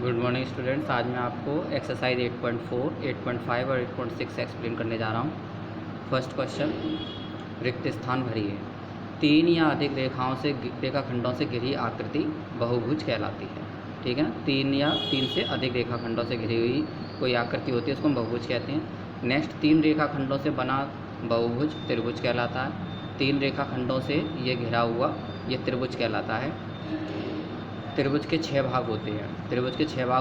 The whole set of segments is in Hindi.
Good morning students. आज मैं आपको एक्सरसाइज 8.4, 8.5 और 8.6 एक्सप्लेन करने जा रहा हूँ। फर्स्ट क्वेश्चन, रिक्त स्थान भरिए। तीन या अधिक रेखाखंडों से घिरी आकृति बहुभुज कहलाती है। ठीक है ना, तीन से अधिक रेखाखंडों से घिरी हुई कोई आकृति होती है, उसको हम बहुभुज कहते हैं। नेक्स्ट, तीन रेखाखंडों से बना बहुभुज त्रिभुज कहलाता है। तीन रेखाखंडों से ये घिरा हुआ ये त्रिभुज कहलाता है। त्रिभुज के 6 भाग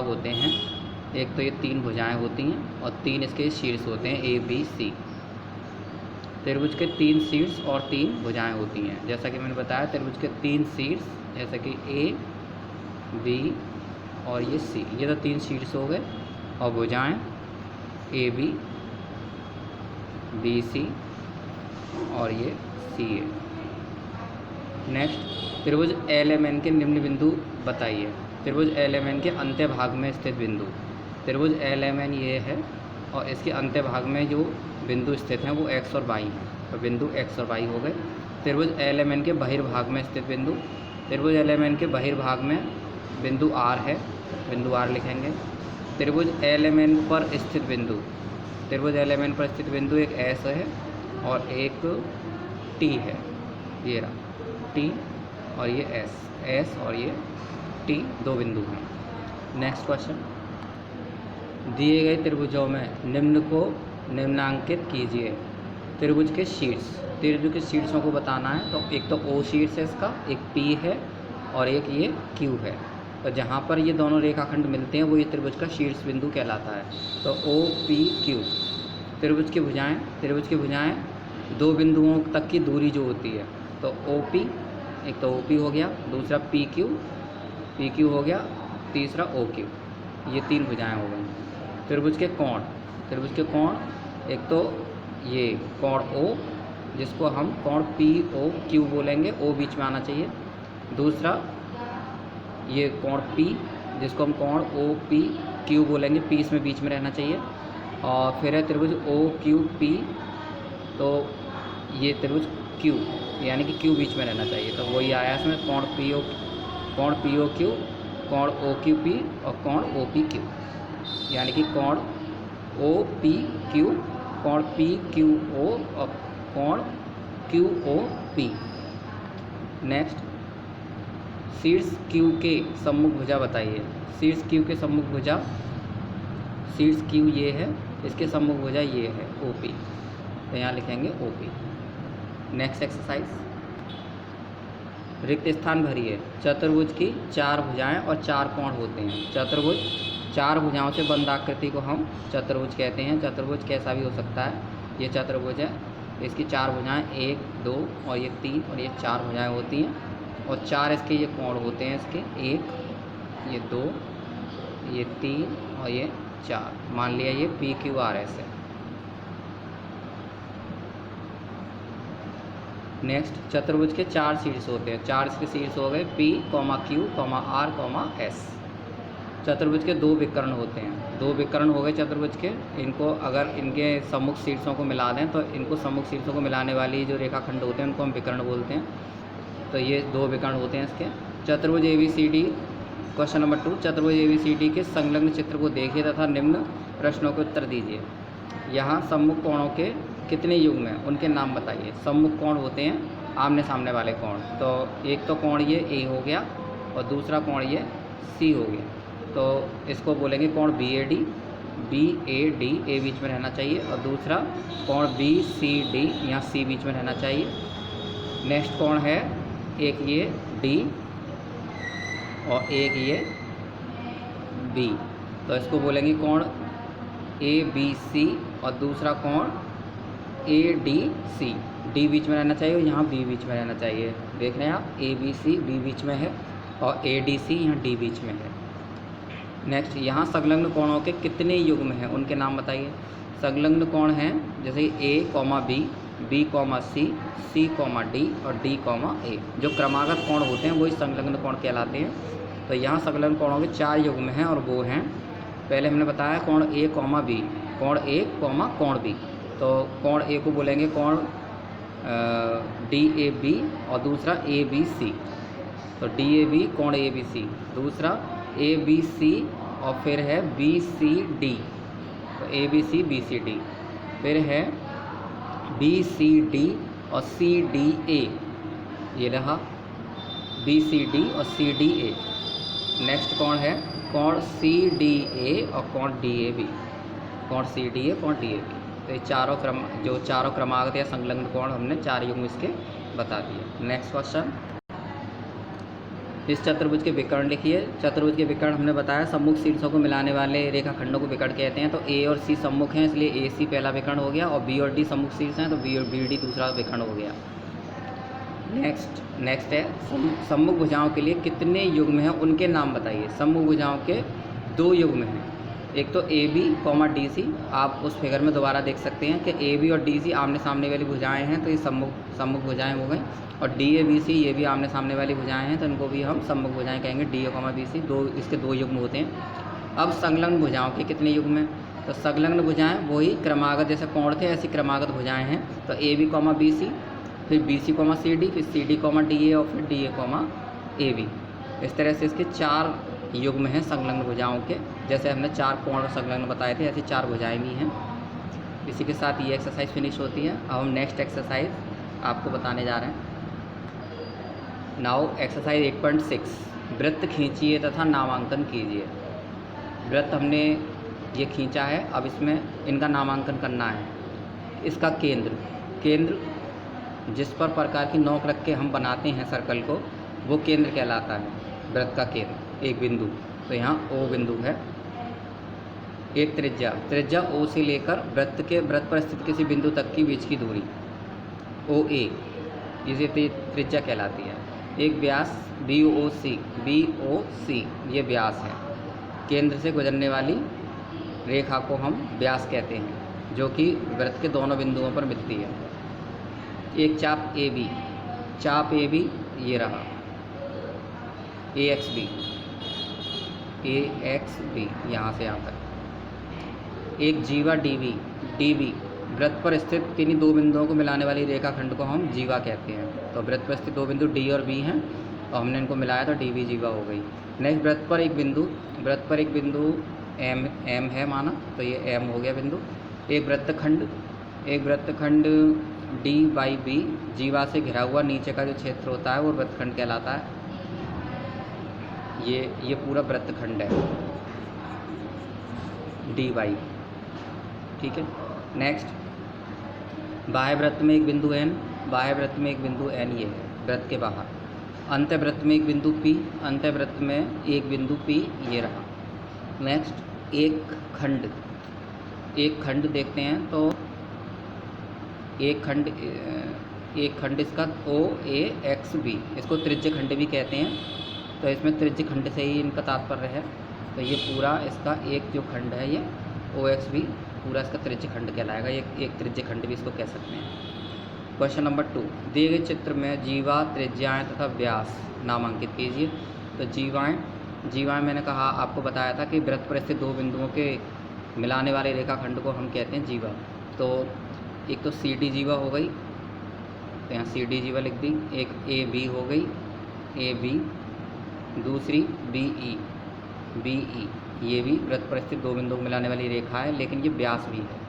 होते हैं। एक तो ये तीन भुजाएं होती हैं और तीन इसके शीर्ष होते हैं, ए बी सी। त्रिभुज के 3 शीर्ष और 3 भुजाएं होती हैं। जैसा कि मैंने बताया, त्रिभुज के 3 शीर्ष जैसा कि ए बी और ये सी, ये तो 3 शीर्ष हो गए, और भुजाएं ए बी सी और ये सी ए। नेक्स्ट, त्रिभुज एल एम एन के निम्न बिंदु बताइए। त्रिभुज एल एम एन के अंत्य भाग में स्थित बिंदु। त्रिभुज एल एम एन ये है और इसके अंत्य भाग में जो बिंदु स्थित हैं वो एक्स और वाई हैं, तो बिंदु एक्स और वाई हो गए। त्रिभुज एल एम एन के बहिर्भाग में स्थित बिंदु। त्रिभुज एल एम एन के बहिर्भाग में बिंदु आर है, बिंदु आर लिखेंगे। त्रिभुज एल एम एन पर स्थित बिंदु। त्रिभुज एल एम एन पर स्थित बिंदु एक एस है और एक टी है, ये रहा टी और ये एस और ये टी, दो बिंदु हैं। नेक्स्ट क्वेश्चन, दिए गए त्रिभुजों में निम्न को निम्नांकित कीजिए। त्रिभुज के शीर्षों को बताना है। तो एक तो ओ शीर्ष है इसका, एक पी है और एक ये क्यू है। तो जहाँ पर ये दोनों रेखाखंड मिलते हैं वो ये त्रिभुज का शीर्ष बिंदु कहलाता है। तो ओ पी क्यू। त्रिभुज की भुजाएं दो बिंदुओं तक की दूरी जो होती है, तो ओ पी, एक तो ओ पी हो गया, दूसरा पी क्यू हो गया, तीसरा ओ क्यू, ये 3 भुजाएं हो गई। त्रिभुज के कोण, एक तो ये कोण ओ, जिसको हम कोण पी ओ क्यू बोलेंगे, ओ बीच में आना चाहिए। दूसरा ये कोण पी, जिसको हम कोण ओ पी क्यू बोलेंगे, पी इसमें बीच में रहना चाहिए। और फिर है त्रिभुज ओ क्यू पी, तो ये त्रिभुज क्यू, यानी कि क्यू बीच में रहना चाहिए। तो वही आया इसमें, कोण पी ओ क्यू, कोण ओ क्यू पी और कोण ओ पी क्यू, यानी कि कोण ओ पी क्यू, कोण पी क्यू ओ और कोण क्यू ओ पी। नेक्स्ट, शीर्ष क्यू के सम्मुख भुजा बताइए। शीर्ष क्यू के सम्मुख भुजा, शीर्ष क्यू ये है, इसके सम्मुख भुजा ये है ओ पी, तो यहाँ लिखेंगे ओ पी। नेक्स्ट एक्सरसाइज, रिक्त स्थान भरिए। चतुर्भुज की 4 भुजाएं और 4 कोण होते हैं। चतुर्भुज 4 भुजाओं से बंद आकृति को हम चतुर्भुज कहते हैं। चतुर्भुज कैसा भी हो सकता है, ये चतुर्भुज है, इसकी 4 भुजाएं 1 2 और ये 3 और ये 4 भुजाएं होती हैं, और 4 इसके ये कोण होते हैं, इसके 1 ये 2 ये 3 और ये 4। मान लिया ये पी क्यू आर एस है। नेक्स्ट, चतुर्भुज के 4 शीर्ष होते हैं। 4 इसके शीर्ष हो गए, पी क्यू आर एस। चतुर्भुज के 2 विकर्ण होते हैं। 2 विकर्ण हो गए चतुर्भुज के। इनको अगर इनके सम्मुख शीर्षों को मिला दें तो इनको सम्मुख शीर्षों को मिलाने वाली जो रेखाखंड होते हैं उनको हम विकर्ण बोलते हैं। तो ये 2 विकर्ण होते हैं इसके। चतुर्भुज A B C D. Question number 2, चतुर्भुज ए बी सी डी के संलग्न चित्र को देखिए तथा निम्न प्रश्नों के उत्तर दीजिए। यहाँ सम्मुख कोणों के कितने युग्म हैं, उनके नाम बताइए। सम्मुख कोण होते हैं आमने सामने वाले कोण। तो एक तो कोण ये ए हो गया और दूसरा कोण ये सी हो गया, तो इसको बोलेंगे कोण बी ए डी। ए बीच में रहना चाहिए, और दूसरा कोण बी सी डी, यहाँ सी बीच में रहना चाहिए। नेक्स्ट कोण है एक ये डी और एक ये बी, तो इसको बोलेंगे कोण ए बी सी, और दूसरा कोण ए डी सी। डी बीच में रहना चाहिए और यहाँ बी बीच में रहना चाहिए। देख रहे हैं आप, ए बी सी बी बीच में है और ए डी सी यहाँ डी बीच में है। नेक्स्ट, यहाँ संलग्न कोणों के कितने युग्म हैं, उनके नाम बताइए। संलग्न कोण हैं जैसे ए कॉमा बी, बी कॉमा सी, सी कॉमा डी और डी कॉमा ए। जो क्रमागत कोण होते हैं वही संलग्न कोण कहलाते हैं। तो यहाँ संलग्न कोणों के 4 युग्म हैं, और वो हैं, पहले हमने बताया कोण ए कॉमा बी, कोण ए कॉमा कोण बी। तो कोण ए को बोलेंगे कोण डी ए बी और दूसरा ए बी सी। तो डी ए बी कोण ए बी सी, दूसरा ए बी सी और फिर है BCD, तो ABC BCD, फिर है BCD और CDA, ये रहा BCD और CDA। नेक्स्ट कौन है, कोण CDA और कोण DAB, कोण CDA कोण DAB। तो ये चारों क्रमागत या संलग्न कोण हमने 4 युग्म इसके बता दिए। नेक्स्ट क्वेश्चन, इस चतुर्भुज के विकर्ण लिखिए। चतुर्भुज के विकर्ण हमने बताया सम्मुख शीर्षों को मिलाने वाले रेखाखंडों को विकर्ण कहते हैं। तो A और C सम्मुख हैं, इसलिए AC पहला विकर्ण हो गया, और B और D सम्मुख शीर्ष हैं, तो B और BD दूसरा विकर्ण हो गया। नेक्स्ट है सम्मुख भुजाओं के लिए कितने युग्म हैं, उनके नाम बताइए। सम्मुख भुजाओं के 2 युग्म हैं, एक तो AB, DC। आप उस फिगर में दोबारा देख सकते हैं कि AB और DC आमने सामने वाली भुजाएं हैं, तो ये सम्मुख भुजाएं हो गई। और DABC ये भी आमने सामने वाली भुजाएं हैं, तो इनको भी हम सम्मुख भुजाएं कहेंगे। DA, BC इसके 2 युग्म होते हैं। अब संलग्न भुजाओं के कितने युग्म हैं, तो संलग्न भुजाएं वही क्रमागत, जैसे कोण थे ऐसी क्रमागत भुजाएं हैं। तो AB, BC, फिर BC, CD, फिर CD, DA और फिर DA, AB। इस तरह से इसके 4 युग्म हैं संलग्न भुजाओं के। जैसे हमने 4 कोण और संलग्न बताए थे, ऐसी 4 भुजाएं भी हैं। इसी के साथ ये एक्सरसाइज फिनिश होती है। अब हम नेक्स्ट एक्सरसाइज आपको बताने जा रहे हैं। नाउ एक्सरसाइज 8.6, वृत्त खींचिए तथा नामांकन कीजिए। वृत्त हमने ये खींचा है, अब इसमें इनका नामांकन करना है। इसका केंद्र जिस पर प्रकार की नोक रख के हम बनाते हैं सर्कल को, वो केंद्र कहलाता है। वृत्त का केंद्र एक बिंदु, तो यहाँ O बिंदु है। एक त्रिज्या O से लेकर वृत्त पर स्थित किसी बिंदु तक की बीच की दूरी OA, इसे त्रिज्या कहलाती है। एक व्यास BOC, ये व्यास है। केंद्र से गुजरने वाली रेखा को हम व्यास कहते हैं, जो कि वृत्त के दोनों बिंदुओं पर मिलती है। एक चाप AB, ये रहा AXB, यहाँ से यहाँ तक। एक जीवा DB, वृत्त पर स्थित किन्हीं 2 बिंदुओं को मिलाने वाली रेखाखंड को हम जीवा कहते हैं। तो वृत्त पर स्थित 2 बिंदु D और B हैं, तो हमने इनको मिलाया तो DB जीवा हो गई। नेक्स्ट वृत्त पर एक बिंदु M है माना, तो ये M हो गया बिंदु। एक वृत्तखंड D/B, जीवा से घिरा हुआ नीचे का जो क्षेत्र होता है वो वृत्तखंड कहलाता है। ये पूरा वृत्तखंड है D/B, ठीक है। नेक्स्ट बाह्य वृत्त में एक बिंदु N, ये है वृत्त के बाहर। अंतःवृत्त में एक बिंदु P, ये रहा। नेक्स्ट एक खंड देखते हैं, तो एक खंड इसका OAXB, इसको त्रिज्य खंड भी कहते हैं। तो इसमें त्रिज्य खंड से ही इनका तात्पर्य है। तो ये पूरा इसका एक जो खंड है ये OXB, पूरा इसका त्रिज्य खंड कहलाएगा। एक त्रिज्य खंड भी इसको कह सकते हैं। क्वेश्चन नंबर 2, दिए गए चित्र में जीवा, त्रिज्याएँ तथा व्यास नामांकित कीजिए। तो जीवाएँ मैंने कहा, आपको बताया था कि वृत्त पर स्थित 2 बिंदुओं के मिलाने वाले रेखाखंड को हम कहते हैं जीवा। तो एक तो CD जीवा हो गई, तो यहाँ CD जीवा लिख दी। एक AB हो गई, AB। दूसरी BE, ये भी वृत्त पर स्थित 2 बिंदुओं को मिलाने वाली रेखा है, लेकिन ये व्यास भी है।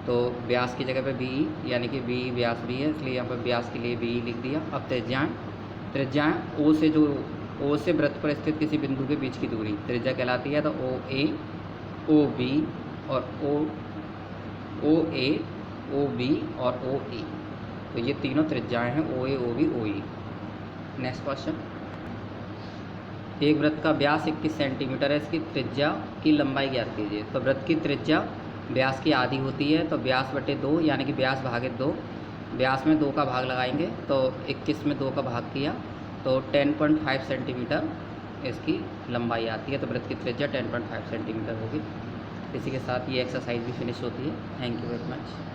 तो व्यास की जगह पे BE, यानी कि BE व्यास भी है, इसलिए यहाँ पर व्यास के लिए BE लिख दिया। अब त्रिज्याएँ O से वृत्त पर स्थित किसी बिंदु के बीच की दूरी त्रिज्या कहलाती है। तो OA, OB और OA, OB और OE, तो ये तीनों त्रिज्याएँ हैं, OA, OB, OE। Next question, एक वृत्त का व्यास 21 सेंटीमीटर है, इसकी त्रिज्या की लंबाई ज्ञात कीजिए। तो वृत्त की त्रिज्या व्यास की आधी होती है, तो व्यास बटे 2, यानी कि व्यास भागित 2। व्यास में 2 का भाग लगाएंगे, तो 21 में 2 का भाग किया, तो 10.5 सेंटीमीटर इसकी लंबाई आती है। तो वृत्त की त्रिज्या 10.5 सेंटीमीटर होगी। इसी के साथ ये एक्सरसाइज भी फिनिश होती है। Thank you very much.